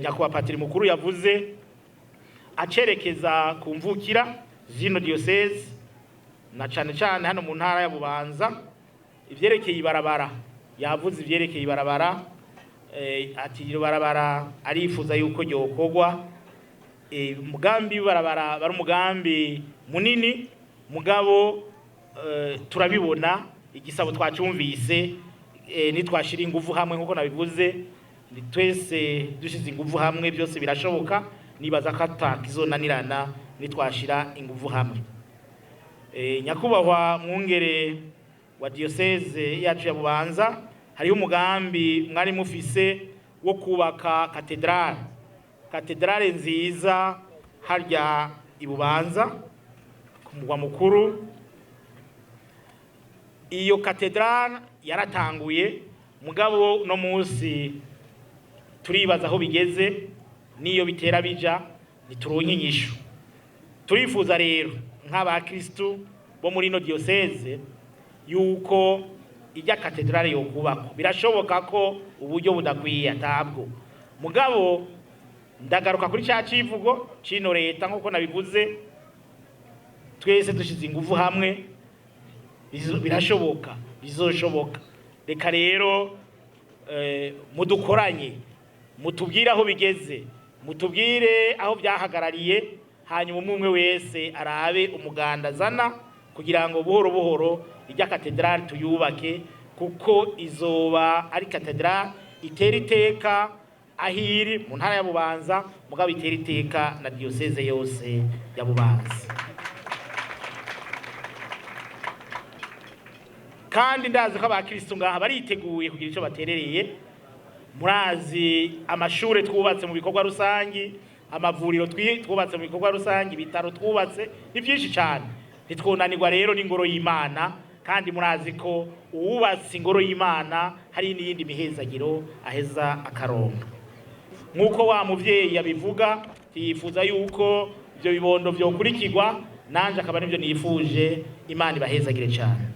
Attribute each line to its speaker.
Speaker 1: nyakubahwa Patiri Mukuru yavuze acerekeza kumvukira zino diocese na cane cane hano mu ntara ya Bubanza ivyerekeye ibarabara yavuze ivyerekeye ibarabara ati ibarabara arifuza yuko ryokorwa umugambi w'ibarabara bari umugambi munini mugabo turabibona igisabo twacumvise nitwashira ingufu hamwe nkuko nabivuze twese dushize ingufu hamwe byose birashoboka nibaza ko atakizonanirana nitwashira ingufu hamwe. Nyakubahwa mwungere wa diocese yacu ya Bubanza hariho umugambi mwari mufise wo kubaka katedrale nziza harya ibubanza ku mugwa mukuru. Iyo katedrale yaratanguye mugabo no munsi turibaza aho bigeze niyo bitera bija nituronke inyishu. Turifuza rero nk'abakristo bo muri no diocese yuko ijya katedrale yo kubako birashoboka ko uburyo budakwiye atabwo mugabo ndagaruka kuri cya civugo cino reta nkuko nabivuze twese dushize ingufu hamwe birashoboka bizoshoboka. Reka rero mudukoranye mutubwire aho bigeze mutubwire aho byahagarariye hanyuma umwe wese arabe umuganda zana kugira ngo buhoro buhoro ijya katedrale tuyubake kuko izoba ari katedrale itera iteka ahiri mu ntara ya Bubanza mugabo itera iteka na diocese yose ya Bubanza. Kandi ndazi ko abakristo ngaha bariteguye kugira ico baterereye. Murazi amashure twubatse mu bikorwa rusangi, amavuriro twubatse mu bikorwa rusangi, bitaro twubatse ni byinshi cyane. Nitwonanirwa rero n'ingoro y'Imana kandi murazi ko uwubatse ingoro y'Imana hari n'iyindi mihezagiro aheza akaronka. Nkuko wa muvyeyi yabivuga yifuza yuko ibyo bibondo byo kurikirwa nanje akaba nivyo nifuje. Imana ibahezagire cyane.